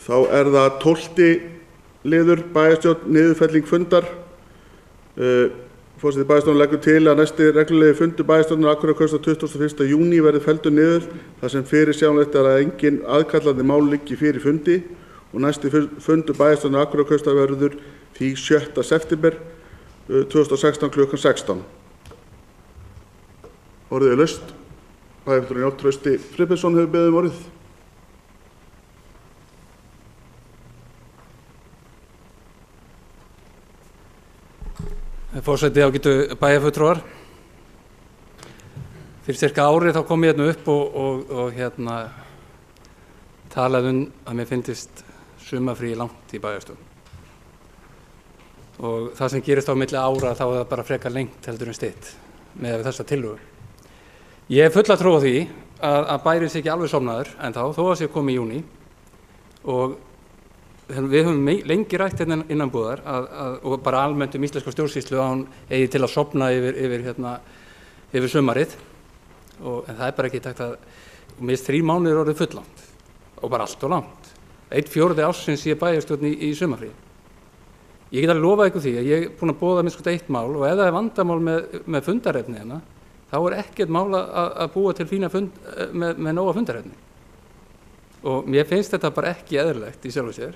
Þá það 12. liður bæjarstjórn niðurfelling fundar. Forseti bæjarstjórnar leggur til að næsti reglulegi fundur bæjarstjórnar Akureyrarkjördæmis 21. júní verði felldur niður þar sem fyrirsjáanlegt að engin aðkallandi mál liggi fyrir fundi og næsti fundur bæjarstjórnar Akureyrarkjördæmis verður því 7. september 2016 klukkan 16. Orðið laust. Bæjarfulltrúi Njáll Trausti Friðbertsson hefur beðið orðið. Forseti, ágætu bæjarfulltrúar. Fyrir cirka ári þá kom ég upp og talaði að mér finnst sumarfrí langt í bæjarstjórn. Og það sem gerist á milli ára þá það bara frekar lengt heldur en stytt með þessa tillögu. Ég hef fulla trú á því að bærinn sé ekki alveg sofnaður en þó að sé komið í júní og við höfum lengi rætt innanbúðar og bara almennt íslenska stjórnsýslu að hún eigi til að sofna yfir sumarið en það bara ekki takt að mér finnst 3 mánuðir orðið fulllangt og bara allt og langt. 1/4 ársins sé bæjarstjórn í sumarfrí. Ég get alveg lofað ykkur því að ég er búinn að boða minnst 1 mál og ef það er vandamál með fundarefni hérna þá er ekkert mál að búa til fína fund með nóga fundarefni. Og mér finnst þetta bara ekki eðlilegt í sjálfu sér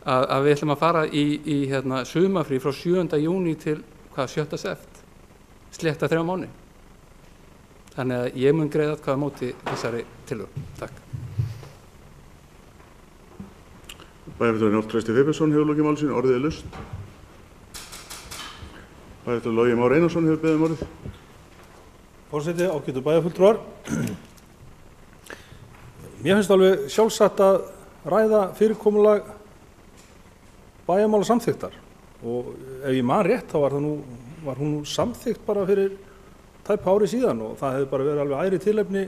að við ætlum að fara í sumarfrí frá 7. júní til 7. sept, slétta 3 mánuði. Þannig að ég mun greiða atkvæði á móti þessari tillögu. Takk. Bæjarfulltrúi Njáll Trausti Friðbertsson hefur lokið máli sínu. Orðið laust. Bæjarfulltrúi Logi Már Einarsson hefur beðið orðið. Forseti, ágætu bæjarfulltrúar. Mér finnst alveg sjálfsagt að ræða fyrirkomulag bæjarmála samþykktar og ef ég man rétt þá var hún samþykkt bara fyrir tæpa ári síðan og það hefði bara verið alveg æri tilefni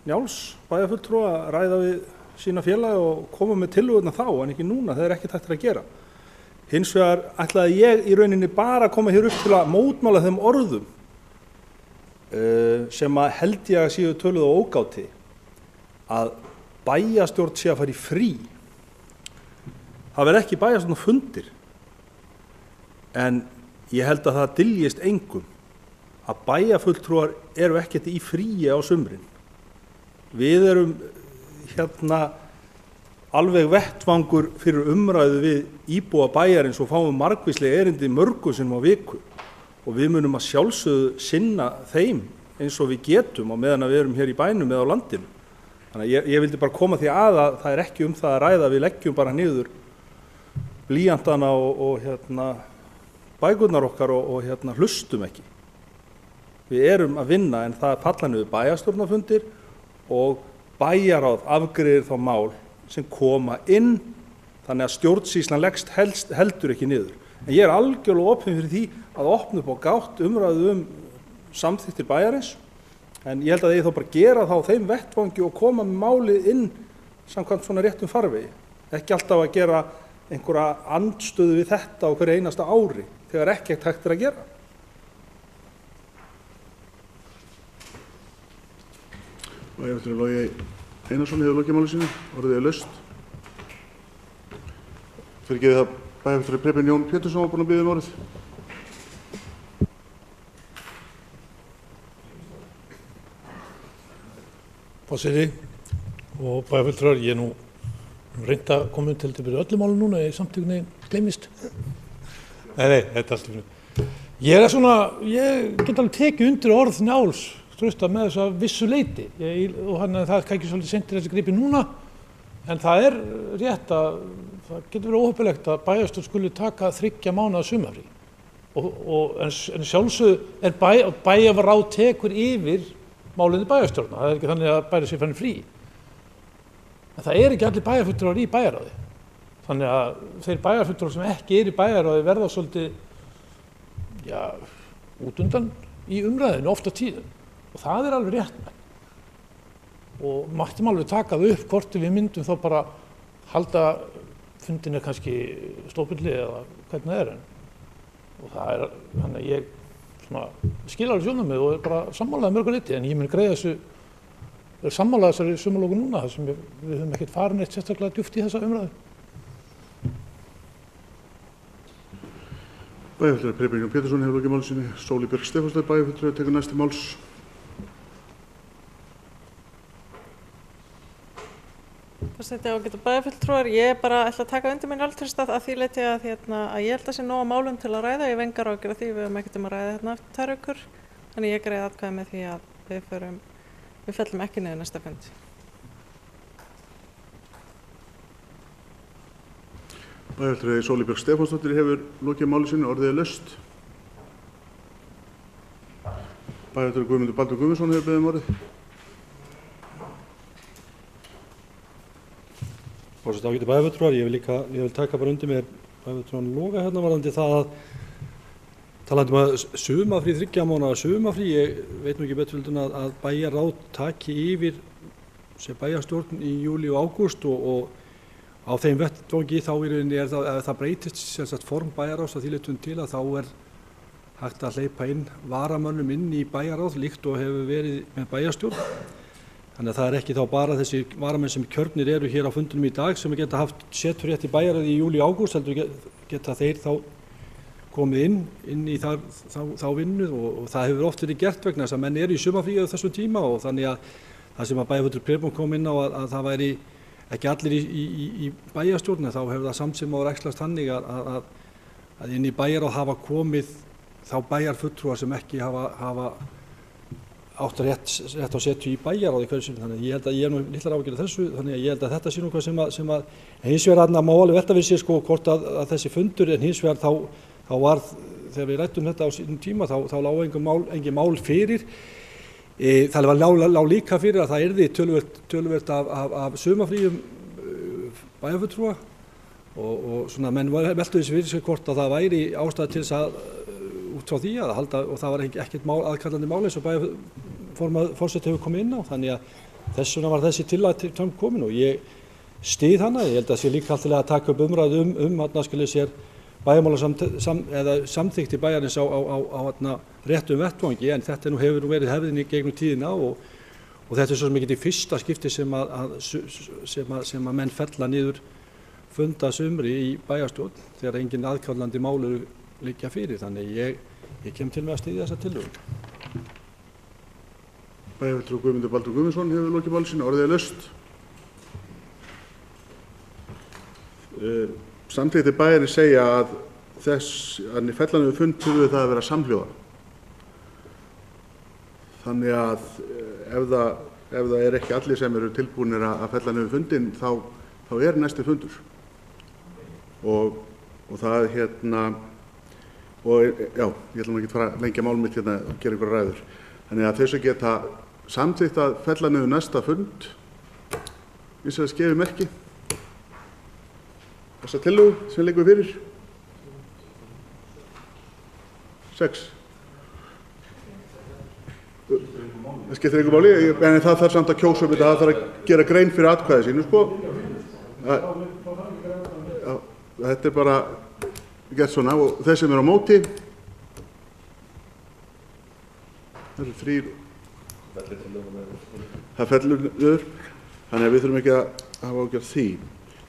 Njáls bæjarfulltrúa að ræða við sína félaga og koma með tillögurnar þá en ekki núna, það ekki hægt að gera. Hins vegar ætlaði ég í rauninni bara að koma hér upp til að mótmála þeim orðum sem að held ég að séu töluð á ógáti að bæjarstjórn sé að fara í frí. Það verður ekki bæjarstjórn fundir en ég held að það dyljist engum að bæjarfulltrúar eru ekkert í fríi á sumrin. Við erum alveg vettvangur fyrir umræðu við íbúa bæjarins og fáum margvísleg erindi mörgum sinnum á viku og við munum að sjálfsögðu sinna þeim eins og við getum á meðan að við erum hér í bænum eða á landinu. Þannig að ég vildi bara koma því að það ekki það að ræða, við leggjum bara niður blýantana og bækurnar okkar og hlustum ekki. Við erum að vinna en það falla niður bæjarstjórnarfundir og bæjarráð afgreiðir þá mál sem koma inn þannig að stjórnsýslan leggst heldur ekki niður. En ég er algjörlega opinn fyrir því að opna upp á gátt umræðu samþykktir bæjarins en ég held að ég þá bara gera þá þeim vettvangi og koma með málið inn samkvæmt svona réttum farvegi. Ekki alltaf að gera einhverja andstöðu við þetta á hverju einasta ári þegar ekkert hægt að gera. Bæjarfulltrúi Logi Einarsson hefur lokið máli sínu. Orðið laust. Fyrirgefið það bæjarfulltrúi Preben Jón Pétursson var búinn að biðja orðið. Forseti og bæjarfulltrúar, ég nú reynt að koma til að byrja öllum málum núna í samtökunni gleymist. Nei, þetta er allt í fyrir. Ég get alveg tekið undir orð Njáls Trausta með þess að vissu leyti og það ekki svolítið sendir þessi gripi núna en það er rétt að það getur verið óheppilegt að bæjarstjórn skuli taka 3 mánaða sumarfrí en sjálfsögðu er bæjarráð tekur yfir málið bæjarstjórna, það er ekki þannig að bæjarráð sé fann frí. En það er ekki allir bæjarfulltrúar í bæjarráði. Þannig að þeir bæjarfulltrúar sem ekki í bæjarráði verða svolítið út undan í umræðinu oft á tíðum. Og það er alveg rétt með. Og mættum alveg taka það upp hvort við myndum þá bara halda fundinni kannski stópulli eða hvernig það er. Og það er, þannig að ég skil alveg sjónarmið og er bara sammálaði mörgu leyti en ég mun greiða þessu er sammála þessari sumarlóku núna þar sem við höfum ekkert farin eitt sérstaklega djúpt í þessa umræðu. Bæjarfulltrúi Per Brynjar Pétursson hefur lokið máli sínu. Sóley Björk Stefánsdóttir, bæjarfulltrúi, tekur næst til máls. Forseti, ágætu bæjarfulltrúar, ég bara ætla að taka undir minn valtrausta að því leyti að ég held að sé nóg málum til að ræða. Ég hef engar áhyggjur af því, við höfum ekkert að ræða eftir 2 vikur. Þannig ég greiði atkvæði með því að við fellum ekki niður næsta fund. Bæjarfulltrúi Sóley Björk Stefánsdóttir hefur lokið máli sínu, orðið laust. Bæjarfulltrúi Guðmundur Baldur Guðmundsson hefur beðið orðið. Forseti, ágætu bæjarfulltrúar, ég vil taka bara undir mér bæjarfulltrúan Loga hérna varðandi það að talandi að sumarfrí, 3 mánaða sumarfrí, ég veit nú ekki betur en að bæjarráð taki yfir sem bæjarstjórn í júlí og ágúst og á þeim vettvangi þá í rauninni ef það breytist sem sagt form bæjarráðs að því leytinu til að þá hægt að hleypa inn varamönnum inn í bæjarráð líkt og hefur verið með bæjarstjórn. Þannig að það ekki þá bara þessi varamenn sem kjörnir eru hér á fundunum í dag sem geta haft seturétt í bæjarráði í júlí og ágúst, heldur geta þeir þá komið inn í þá vinnu og það hefur oft verið gert vegna þess að menn eru í sumarfríi á þessum tíma og þannig að það sem að bæjarfulltrúi Preben kom inn á að það væri ekki allir í bæjarstjórn, þá hefur það samt sem áður æxlast þannig að inn í bæjarráð hafa komið þá bæjarfulltrúar sem ekki hafa átt rétt á setu í bæjarráði hverju sinni. Þannig að ég held að ég nú litlar áhyggjur af þessu, þannig að ég held að þetta sé nú hvað sem að hins vegar má alveg velta við sér hvort að þessi fundur en hins vegar þá var, þegar við ræddum þetta á sínum tíma, þá lá engin mál fyrir. Það lá líka fyrir að það yrði töluvert af sumarfríum bæjarfulltrúa og svona menn veltu þessi fyrir sig hvort að það væri ástæða til þess að út frá því að halda og það var ekkert aðkallandi mál eins og forseti hefur komið inn á, þannig að þess vegna var þessi tillaga til komin og ég styð hana. Ég held að það sé líka alltaf að taka upp umræðu þarna skuli sér bæjarmála samþykkt í bæjarins á réttum vettvangi, en þetta hefur verið hefðinni gegnum tíðina og þetta svo sem ekki í fyrsta skipti sem að menn fella niður funda sumri í bæjarstjórn þegar engin aðkallandi mál eru liggja fyrir, þannig ég kem til með að styðja þessa tillögu. Bæjarfulltrúi Guðmundur Baldur Guðmundsson hefur lokið máli sínu, orðið laust. Samþykktir bæjarins segja að fellan við fund þurfi það að vera samhljóða. Þannig að ef það ekki allir sem eru tilbúnir að fella niður fundinn, þá næsti fundur. Og það og já, ég ætla nú ekki að fara að lengja mál mitt hérna og gera einhverjar ræður. Þannig að þeir sem geta samþykkt að fella niður næsta fund, vissi að skefi merki. Þessa tillögu sem liggur fyrir. 6. Það skiptir engu máli, en það þarf samt að kjósa um þetta, það þarf að gera grein fyrir atkvæði sínu, sko. Þetta bara gert svona og þeir sem eru á móti, það eru 3, það fellur niður, þannig að við þurfum ekki að hafa ágjörð því.